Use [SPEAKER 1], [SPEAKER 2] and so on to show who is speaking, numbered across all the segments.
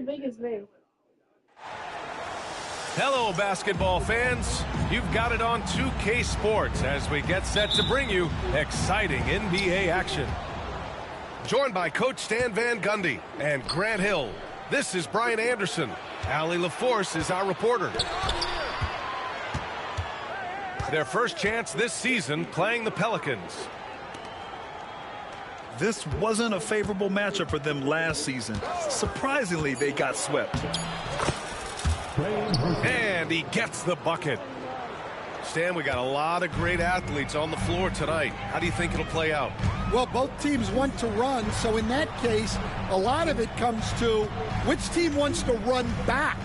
[SPEAKER 1] biggest name.
[SPEAKER 2] Hello, basketball fans. You've got it on 2K Sports as we get set to bring you exciting NBA action. Joined by Coach Stan Van Gundy and Grant Hill, this is Brian Anderson. Allie LaForce is our reporter. Their first chance this season playing the Pelicans.
[SPEAKER 3] This wasn't a favorable matchup for them last season. Surprisingly, they got swept.
[SPEAKER 2] And he gets the bucket. Stan, we got a lot of great athletes on the floor tonight. How do you think it'll play out?
[SPEAKER 4] Well, both teams want to run, so in that case, a lot of it comes to which team wants to run back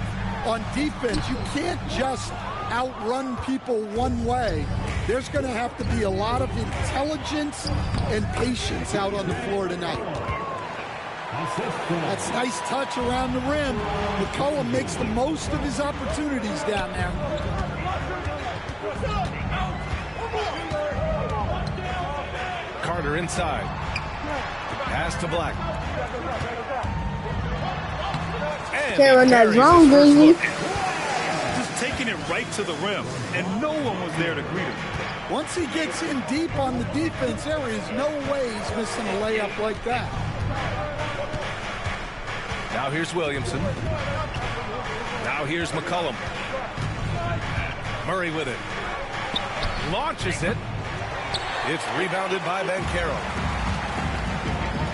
[SPEAKER 4] on defense. You can't just outrun people one way. There's going to have to be a lot of intelligence and patience out on the floor tonight. That's a nice touch around the rim. McCollum makes the most of his opportunities down there.
[SPEAKER 2] Carter inside. Pass to Black. And
[SPEAKER 1] Can't run that zone, Boozy.
[SPEAKER 3] Just taking it right to the rim, and no one was there to greet him.
[SPEAKER 4] Once he gets in deep on the defense, there is no way he's missing a layup like that.
[SPEAKER 2] Now here's Williamson. Now here's McCollum. Murray with it. Launches it. It's rebounded by Banchero.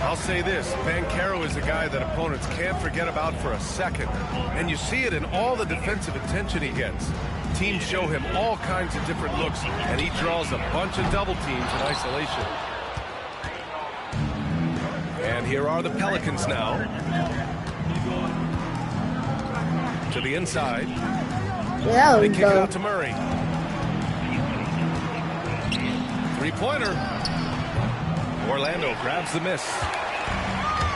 [SPEAKER 2] I'll say this, Banchero is a guy that opponents can't forget about for a second. And you see it in all the defensive attention he gets. Teams show him all kinds of different looks, and he draws a bunch of double teams in isolation. And here are the Pelicans now. To the inside.
[SPEAKER 1] Yeah,
[SPEAKER 2] they kick it out to Murray. Three-pointer. Orlando grabs the miss.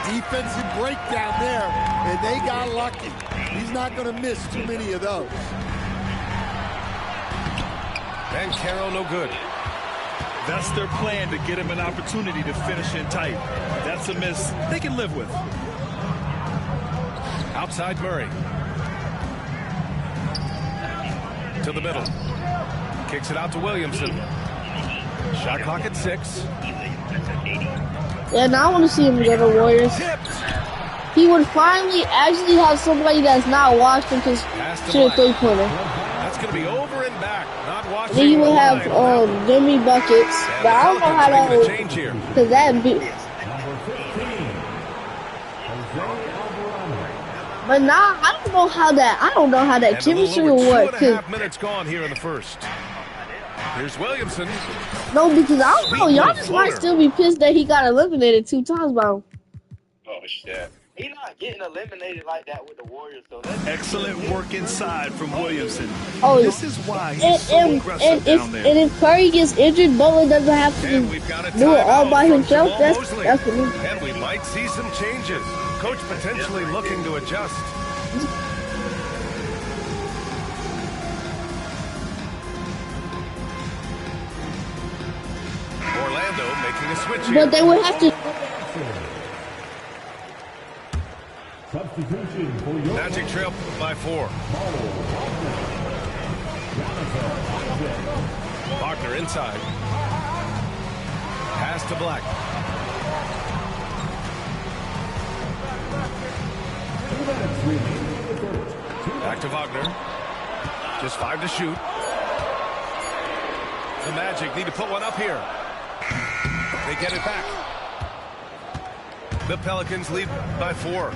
[SPEAKER 4] Defensive breakdown there, and they got lucky. He's not going to miss too many of those.
[SPEAKER 2] Banchero no good.
[SPEAKER 3] That's their plan, to get him an opportunity to finish in tight. That's a miss they can live with.
[SPEAKER 2] Outside Murray. To the middle. Kicks it out to Williamson. Shot clock at 6.
[SPEAKER 1] Yeah, now I want to see him go to Warriors. He would finally actually have somebody that's not Washington because shoot a three-pointer.
[SPEAKER 2] That's going to be over and back. Not Washington.
[SPEAKER 1] Then he would have Jimmy buckets, but I don't know how that would change here. Because that'd be. But now I don't know how that chemistry will work.
[SPEAKER 2] 2.5 minutes gone here in the first. Here's Williamson.
[SPEAKER 1] No, because I don't know. Y'all just might still be pissed that he got eliminated 2 times by him.
[SPEAKER 5] Oh, shit. He's not getting eliminated like that with the Warriors, though. That's
[SPEAKER 3] excellent work inside from Williamson.
[SPEAKER 1] Oh,
[SPEAKER 3] this is why he's so aggressive down there.
[SPEAKER 1] And if Curry gets injured, Butler doesn't have to do it all by himself. That's what me.
[SPEAKER 2] And we might see some changes. Coach potentially looking to adjust. Orlando making a switch here.
[SPEAKER 1] But they would have to.
[SPEAKER 2] Magic trail by 4. Wagner inside. Pass to Black. Back to Wagner. Just 5 to shoot. The Magic need to put one up here. They get it back. The Pelicans lead by 4.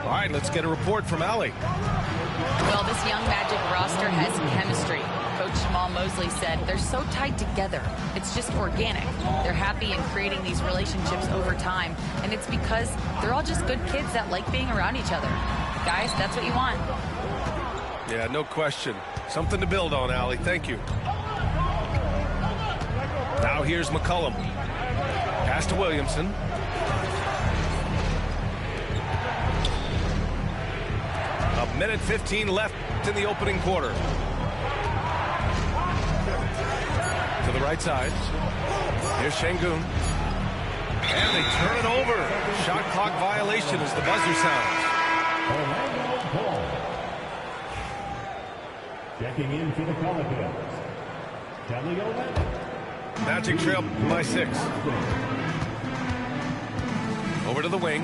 [SPEAKER 2] All right, let's get a report from Allie.
[SPEAKER 6] Well, this young Magic roster has chemistry. Coach Jamal Mosley said they're so tight together. It's just organic. They're happy in creating these relationships over time, and it's because they're all just good kids that like being around each other. Guys, that's what you want.
[SPEAKER 2] Yeah, no question. Something to build on, Allie. Thank you. Now here's McCollum. Pass to Williamson. A minute 15 left in the opening quarter. To the right side. Here's Şengün. And they turn it over. Shot clock violation as the buzzer sounds.
[SPEAKER 7] Paul. Checking in for the Pelicans, Kelly Olynyk.
[SPEAKER 2] Magic trail by 6. Over to the wing.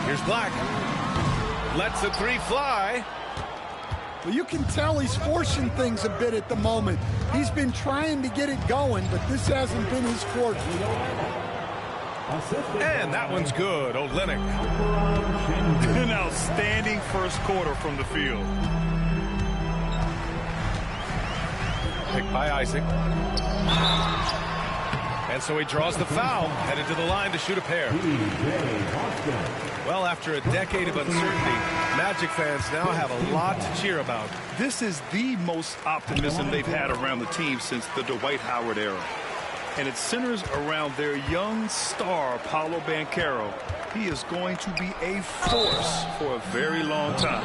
[SPEAKER 2] Here's Black. Lets the 3 fly.
[SPEAKER 4] Well, you can tell he's forcing things a bit at the moment. He's been trying to get it going, but this hasn't been his forte.
[SPEAKER 2] And that one's good. Olynyk.
[SPEAKER 3] An outstanding first quarter from the field.
[SPEAKER 2] Picked by Isaac. And so he draws the foul, headed to the line to shoot a pair. Well, after a decade of uncertainty, Magic fans now have a lot to cheer about.
[SPEAKER 3] This is the most optimism they've had around the team since the Dwight Howard era. And it centers around their young star, Paolo Banchero. He is going to be a force for a very long time.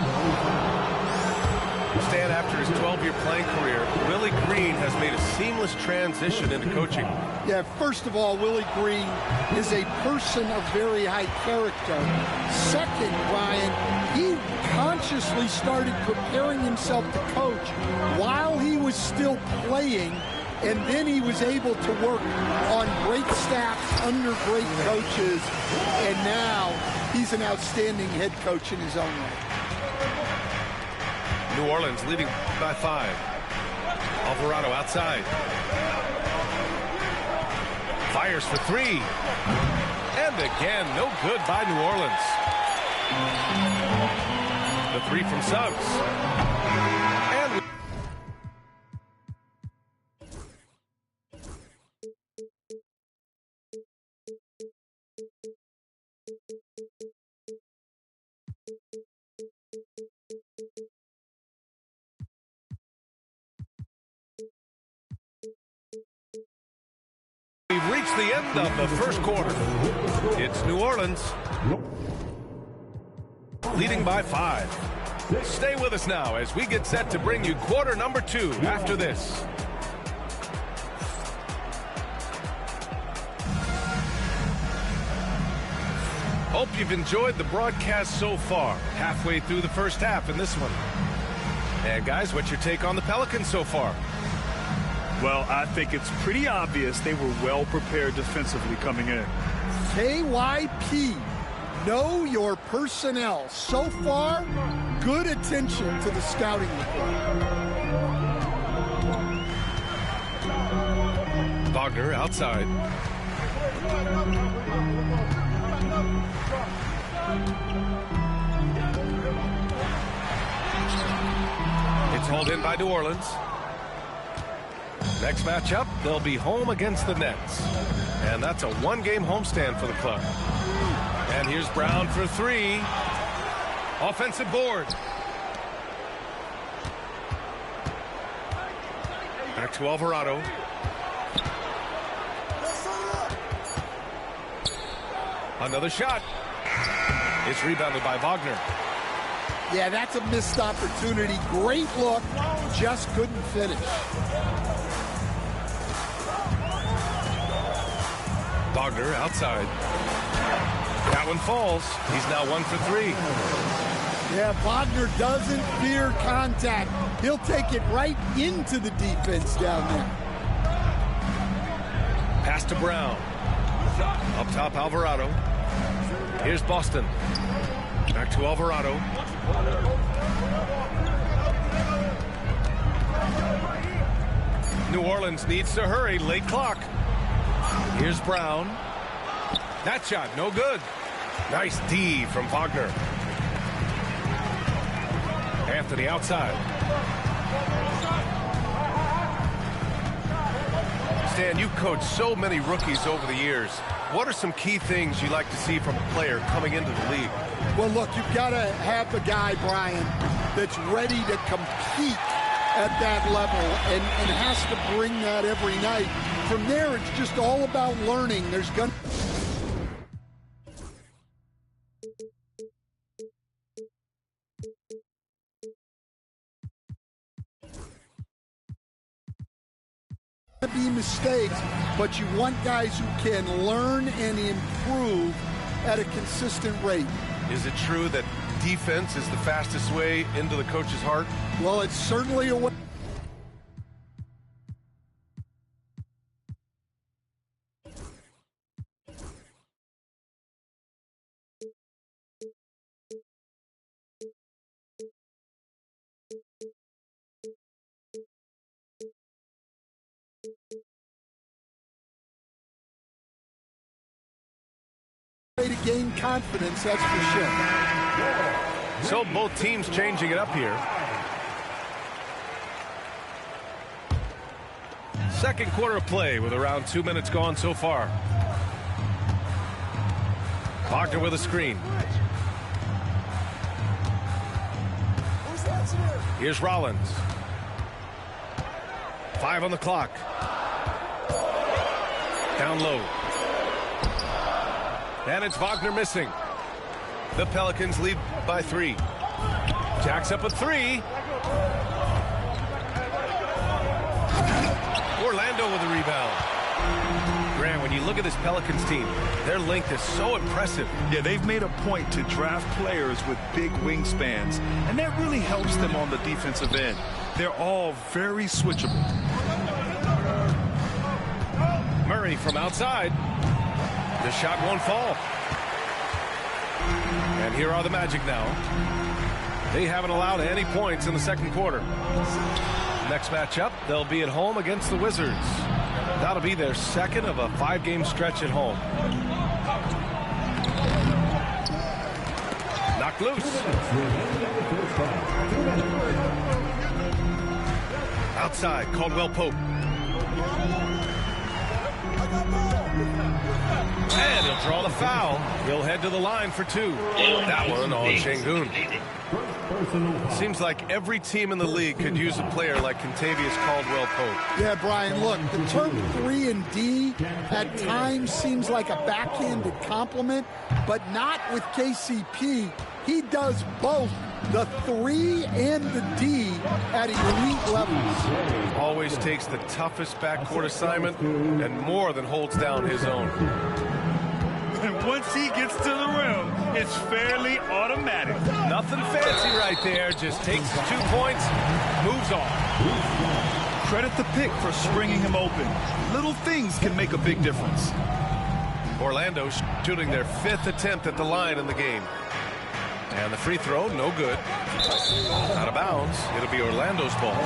[SPEAKER 2] Stan, after his 12-year playing career, Willie Green has made a seamless transition into coaching.
[SPEAKER 4] Yeah, first of all, Willie Green is a person of very high character. Second, Brian, he consciously started preparing himself to coach while he was still playing, and then he was able to work on great staffs under great coaches, and now he's an outstanding head coach in his own right.
[SPEAKER 2] New Orleans leading by 5. Alvarado outside. Fires for 3. And again, no good by New Orleans. The 3 from Suggs. And we've reached the end of the first quarter. It's New Orleans leading by 5. Stay with us now as we get set to bring you quarter number 2 after this. Hope you've enjoyed the broadcast so far. Halfway through the first half in this one. And guys, what's your take on the Pelicans so far?
[SPEAKER 3] Well, I think it's pretty obvious they were well prepared defensively coming in.
[SPEAKER 4] KYP, know your personnel. So far, good attention to the scouting report.
[SPEAKER 2] Wagner outside. It's hauled in by New Orleans. Next matchup, they'll be home against the Nets. And that's a one-game homestand for the club. And here's Brown for 3. Offensive board. Back to Alvarado. Another shot. It's rebounded by Wagner.
[SPEAKER 4] Yeah, that's a missed opportunity. Great look, just couldn't finish.
[SPEAKER 2] Wagner outside. That one falls. He's now 1 for 3.
[SPEAKER 4] Yeah, Wagner doesn't fear contact. He'll take it right into the defense down there.
[SPEAKER 2] Pass to Brown. Up top, Alvarado. Here's Boston. Back to Alvarado. New Orleans needs to hurry. Late clock. Here's Brown. That shot, no good. Nice D from Wagner. Anthony outside. Stan, you've coached so many rookies over the years. What are some key things you like to see from a player coming into the league?
[SPEAKER 4] Well, look, you've got to have a guy, Brian, that's ready to compete at that level and has to bring that every night. From there, it's just all about learning. There's going to be mistakes, but you want guys who can learn and improve at a consistent rate.
[SPEAKER 2] Is it true that defense is the fastest way into the coach's heart?
[SPEAKER 4] Well, it's certainly a way. To gain confidence, that's for sure.
[SPEAKER 2] So both teams changing it up here. Second quarter of play with around 2 minutes gone so far. Wagner with a screen. Here's Rollins. 5 on the clock. Down low. And it's Wagner missing. The Pelicans lead by 3. Jacks up a 3. Orlando with a rebound. Grant, when you look at this Pelicans team, their length is so impressive.
[SPEAKER 3] Yeah, they've made a point to draft players with big wingspans, and that really helps them on the defensive end. They're all very switchable.
[SPEAKER 2] Murray from outside. The shot won't fall. And here are the Magic now. They haven't allowed any points in the second quarter. Next matchup, they'll be at home against the Wizards. That'll be their second of a 5-game stretch at home. Knocked loose. Outside, Caldwell Pope. And he'll draw the foul. He'll head to the line for 2. That one on Şengün. Seems like every team in the league could use a player like Kentavious Caldwell-Pope.
[SPEAKER 4] Yeah, Brian, look, the term 3 and D at times seems like a backhanded compliment, but not with KCP. He does both the 3 and the D at elite levels.
[SPEAKER 2] Always takes the toughest backcourt assignment and more than holds down his own.
[SPEAKER 3] And once he gets to the rim, it's fairly automatic.
[SPEAKER 2] Nothing fancy right there. Just takes the 2 points, moves on.
[SPEAKER 3] Credit the pick for springing him open. Little things can make a big difference.
[SPEAKER 2] Orlando shooting their 5th attempt at the line in the game. And the free throw, no good. Out of bounds. It'll be Orlando's ball.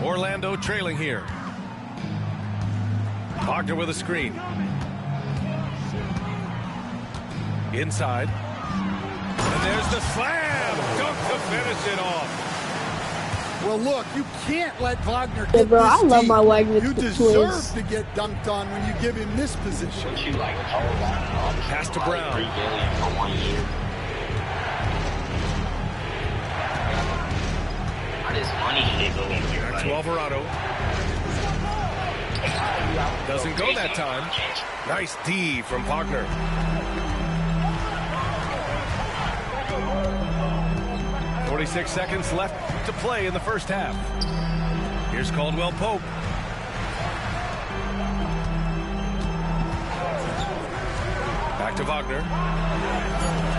[SPEAKER 2] Orlando trailing here. Wagner with a screen. Inside. And there's the slam. Dunk to finish it off.
[SPEAKER 4] Well, look, you can't let Wagner
[SPEAKER 1] Yeah,
[SPEAKER 4] get
[SPEAKER 1] bro,
[SPEAKER 4] this
[SPEAKER 1] I love
[SPEAKER 4] deep.
[SPEAKER 1] my Wagner
[SPEAKER 4] You
[SPEAKER 1] twins.
[SPEAKER 4] deserve to get dunked on when you give him this position.
[SPEAKER 2] Pass to Brown. Back to Alvarado. Doesn't go that time. Nice D from Wagner. .46 seconds left to play in the first half. Here's Caldwell Pope. Back to Wagner.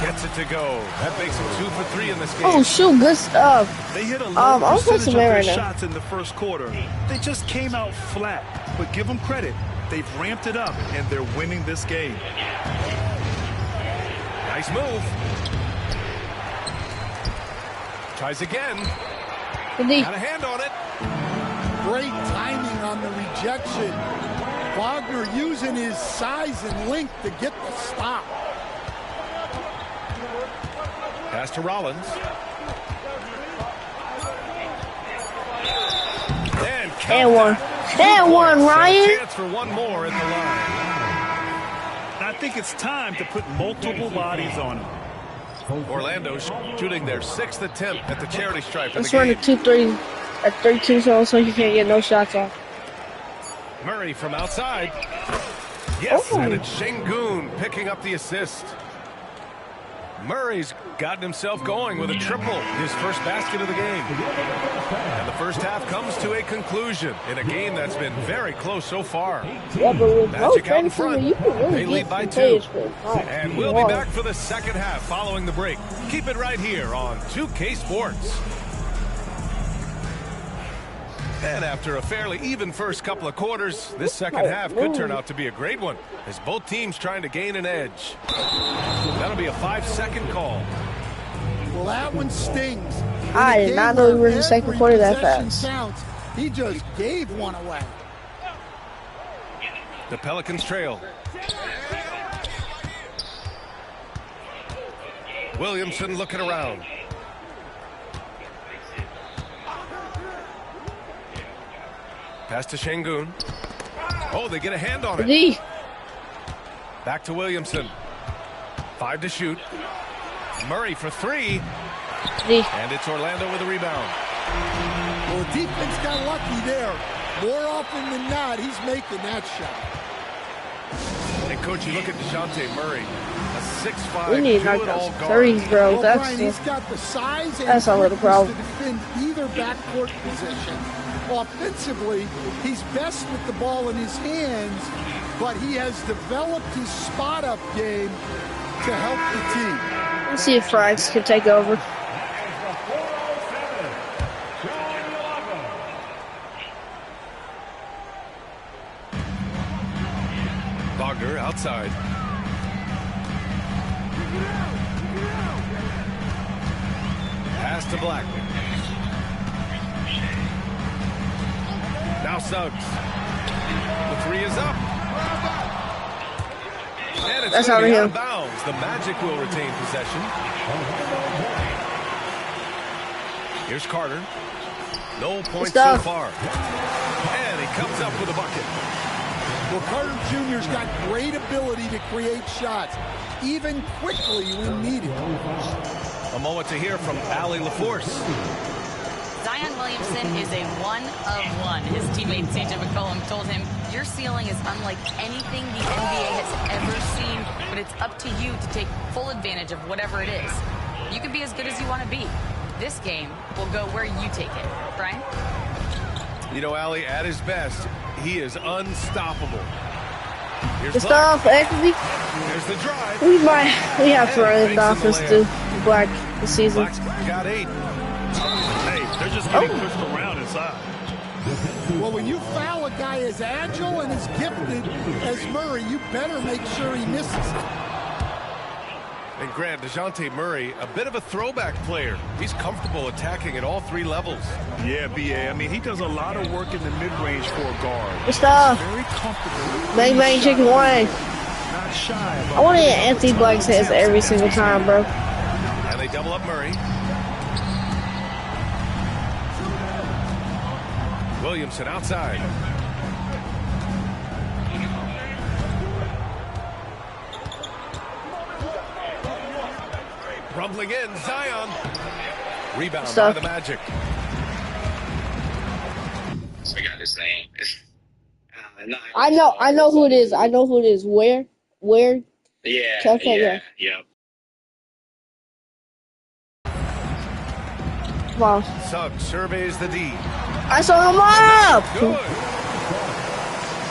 [SPEAKER 2] Gets it to go. That makes him 2 for 3 in this game.
[SPEAKER 1] Oh, shoot, good stuff.
[SPEAKER 3] They hit a low
[SPEAKER 1] I'm
[SPEAKER 3] percentage
[SPEAKER 1] supposed to
[SPEAKER 3] of
[SPEAKER 1] win
[SPEAKER 3] their
[SPEAKER 1] right now.
[SPEAKER 3] shots in the first quarter. They just came out flat. But give them credit. They've ramped it up, and they're winning this game.
[SPEAKER 2] Nice move. Tries again. Got a hand on it.
[SPEAKER 4] Great timing on the rejection. Wagner using his size and length to get the stop.
[SPEAKER 2] Pass to Rollins.
[SPEAKER 1] And one. And one, Ryan.
[SPEAKER 2] So chance for one more at the line.
[SPEAKER 3] I think it's time to put multiple bodies on him.
[SPEAKER 2] Orlando shooting their 6th attempt at the charity stripe in the
[SPEAKER 1] Let's run
[SPEAKER 2] game.
[SPEAKER 1] a 2-3 at 32 so you can't get no shots off.
[SPEAKER 2] Murray from outside. Yes,
[SPEAKER 1] Oh.
[SPEAKER 2] and it's Şengün picking up the assist. Murray's gotten himself going with a triple, his first basket of the game. And the first half comes to a conclusion in a game that's been very close so far.
[SPEAKER 1] Yeah, but with
[SPEAKER 2] Magic out in front.
[SPEAKER 1] you can really
[SPEAKER 2] They lead by 2. And we'll be back for the second half following the break. Keep it right here on 2K Sports. And after a fairly even first couple of quarters, this second half could turn out to be a great one, as both teams trying to gain an edge. That'll be a 5-second call.
[SPEAKER 4] Well, that one stings.
[SPEAKER 1] I did not know we were in the second quarter that fast.
[SPEAKER 4] Counts. He just gave one away.
[SPEAKER 2] The Pelicans trail. Williamson looking around. Pass to Şengün. Oh, they get a hand on it. Back to Williamson. 5 to shoot. Murray for 3. And it's Orlando with a rebound.
[SPEAKER 4] Well, the defense got lucky there. More often than not, he's making that shot.
[SPEAKER 2] And, Coach, you look at DeJounte Murray. A 6'5",
[SPEAKER 1] we need to knock those threes, bro.
[SPEAKER 4] Well, Brian, he's got the size and
[SPEAKER 1] that's a little problem
[SPEAKER 4] to defend either backcourt position. Offensively, he's best with the ball in his hands, but he has developed his spot-up game to help the team.
[SPEAKER 1] Let's see if Franks can take over.
[SPEAKER 2] Wagner outside. Pass to Black. Now Suggs. The 3 is up. And it's
[SPEAKER 1] that's
[SPEAKER 2] going to be
[SPEAKER 1] out
[SPEAKER 2] out of bounds. The Magic will retain possession. Here's Carter. No points so far. And he comes up with a bucket.
[SPEAKER 4] Well, Carter Jr.'s got great ability to create shots, even quickly when needed.
[SPEAKER 2] A moment to hear from Allie LaForce.
[SPEAKER 6] Zion Williamson is a one-of-one. His teammate CJ McCollum told him, your ceiling is unlike anything the NBA has ever seen, but it's up to you to take full advantage of whatever it is. You can be as good as you want to be. This game will go where you take it. Brian?
[SPEAKER 2] You know, Allie, at his best, he is unstoppable. Here's
[SPEAKER 1] the stuff, actually.
[SPEAKER 2] Here's the drive.
[SPEAKER 1] We have to run the offense to Black this season.
[SPEAKER 2] Black's got 8.
[SPEAKER 3] They're just getting pushed around inside.
[SPEAKER 4] Well, when you foul a guy as agile and as gifted as Murray, you better make sure he misses it.
[SPEAKER 2] And Grant, DeJounte Murray, a bit of a throwback player. He's comfortable attacking at all 3 levels.
[SPEAKER 3] Yeah, B.A. I mean, he does a lot of work in the mid-range for a guard.
[SPEAKER 1] Good stuff.
[SPEAKER 3] Very comfortable.
[SPEAKER 1] Bang, bang, chicken wing.
[SPEAKER 3] Not shy.
[SPEAKER 1] I want to hit Anthony Black's hands every single time, bro.
[SPEAKER 2] And they double up Murray. Williamson outside. Rumbling in, Zion. Rebound by the Magic.
[SPEAKER 5] I got his name.
[SPEAKER 1] I know who it is. I know who it is. Where?
[SPEAKER 5] Yeah.
[SPEAKER 1] Okay,
[SPEAKER 5] yeah.
[SPEAKER 1] Come on.
[SPEAKER 2] Suggs surveys the D.
[SPEAKER 1] I saw him up.
[SPEAKER 2] Good.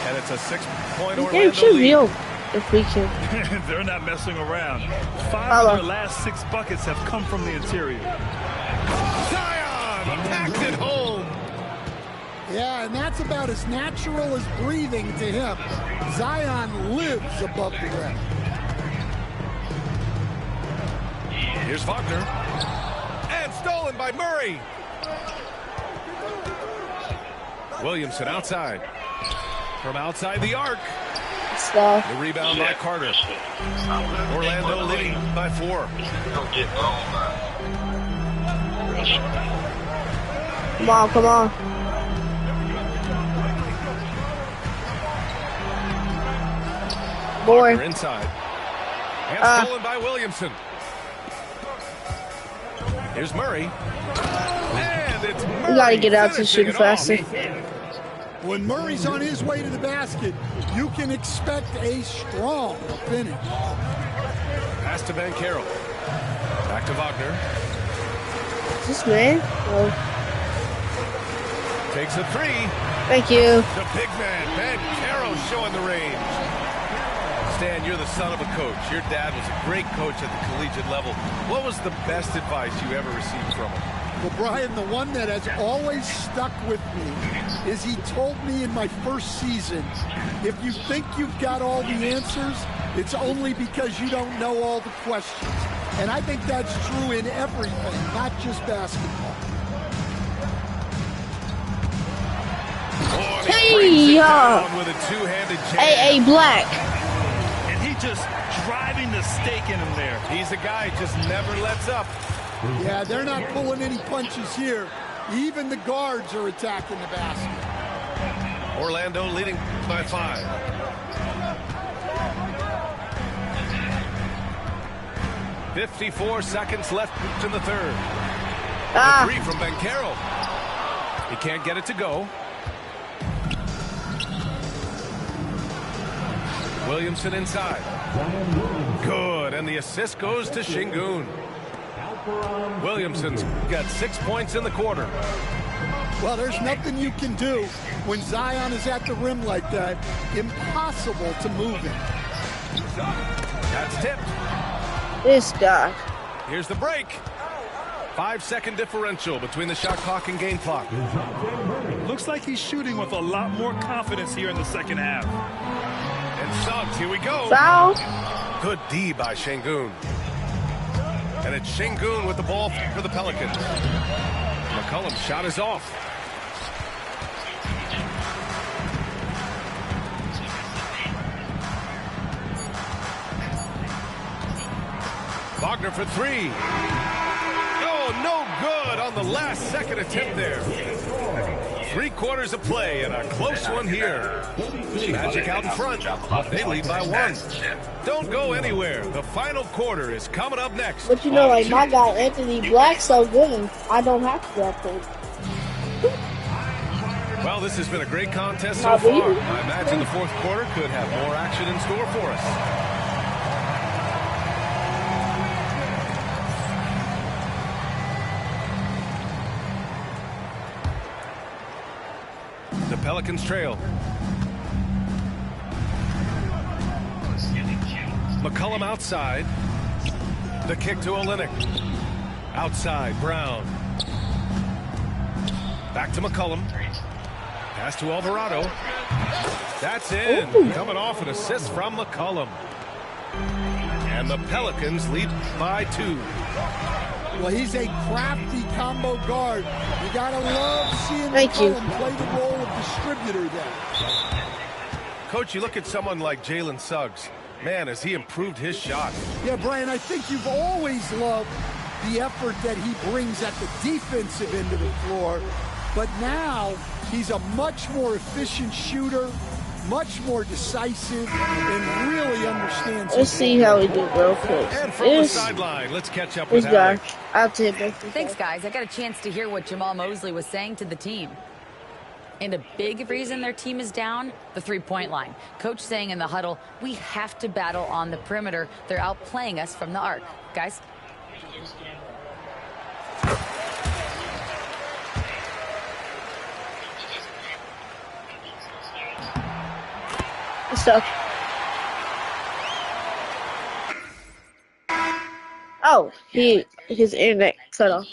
[SPEAKER 2] And it's a 6-point Orlando
[SPEAKER 1] lead.
[SPEAKER 2] lead.
[SPEAKER 1] If we can.
[SPEAKER 3] They're not messing around. 5 of their last 6 buckets have come from the interior.
[SPEAKER 2] Zion packed it home.
[SPEAKER 4] Yeah, and that's about as natural as breathing to him. Zion lives above the rim.
[SPEAKER 2] Here's Wagner. And stolen by Murray. Williamson outside. From outside the arc.
[SPEAKER 1] Stuff.
[SPEAKER 2] The rebound by Carter. Orlando leading by 4.
[SPEAKER 1] Come on. Boy.
[SPEAKER 2] Inside. And stolen by Williamson. Here's Murray. And it's Murray.
[SPEAKER 1] We gotta get out to shoot faster.
[SPEAKER 4] When Murray's on his way to the basket, you can expect a strong finish.
[SPEAKER 2] Pass to Banchero. Back to Wagner.
[SPEAKER 1] Is this man? Oh,
[SPEAKER 2] Takes a three.
[SPEAKER 1] thank you.
[SPEAKER 2] The big man, Banchero, showing the range. Stan, you're the son of a coach. Your dad was a great coach at the collegiate level. What was the best advice you ever received from him?
[SPEAKER 4] Well, Brian, the one that has always stuck with me is he told me in my first season, if you think you've got all the answers, it's only because you don't know all the questions. And I think that's true in everything, not just basketball.
[SPEAKER 2] Oh, he brings it down with a two-handed jam.
[SPEAKER 1] AA Black.
[SPEAKER 3] And he just driving the stake in him there.
[SPEAKER 2] He's a guy who just never lets up.
[SPEAKER 4] Yeah, they're not pulling any punches here. Even the guards are attacking the basket.
[SPEAKER 2] Orlando leading by 5. "54 seconds left in the third." A three from Banchero. He can't get it to go. Williamson inside. Good, and the assist goes to Şengün. Williamson's got 6 points in the quarter.
[SPEAKER 4] Well, there's nothing you can do when Zion is at the rim like that. Impossible to move him.
[SPEAKER 2] That's tipped.
[SPEAKER 1] This guy.
[SPEAKER 2] Here's the break. 5-second differential between the shot clock and game clock.
[SPEAKER 3] Looks like he's shooting with a lot more confidence here in the second half.
[SPEAKER 2] And Suggs, here we go.
[SPEAKER 1] Foul.
[SPEAKER 2] Good D by Şengün. And it's Şengün with the ball for the Pelicans. McCollum's shot is off. Wagner for three. Oh, no good on the last second attempt there. 3 quarters of play and a close one here. Magic out in front. They lead by 1. Don't go anywhere. The final quarter is coming up next.
[SPEAKER 1] But you know, like my guy Anthony Black's so good, I don't have to drop him.
[SPEAKER 2] Well, this has been a great contest so far. I imagine the fourth quarter could have more action in store for us. The Pelicans trail. McCollum outside. The kick to Olynyk. Outside, Brown. Back to McCollum. Pass to Alvarado. That's in.
[SPEAKER 1] Ooh.
[SPEAKER 2] Coming off an assist from McCollum. And the Pelicans lead by 2.
[SPEAKER 4] Well, he's a crafty combo guard. You gotta love seeing McCollum play the role of distributor there.
[SPEAKER 2] Coach, you look at someone like Jalen Suggs. Man, has he improved his shot.
[SPEAKER 4] Yeah, Brian, I think you've always loved the effort that he brings at the defensive end of the floor. But now he's a much more efficient shooter, much more decisive, and really understands.
[SPEAKER 1] Let's see how he did real quick.
[SPEAKER 2] And from the sideline, let's catch up with
[SPEAKER 1] this guy.
[SPEAKER 2] Alex.
[SPEAKER 1] I'll take it.
[SPEAKER 6] Thanks, guys. I got a chance to hear what Jamal Mosley was saying to the team. And a big reason their team is down, the three-point line. Coach saying in the huddle, we have to battle on the perimeter. They're outplaying us from the arc. Guys?
[SPEAKER 1] Stuff. Oh, his internet cut off.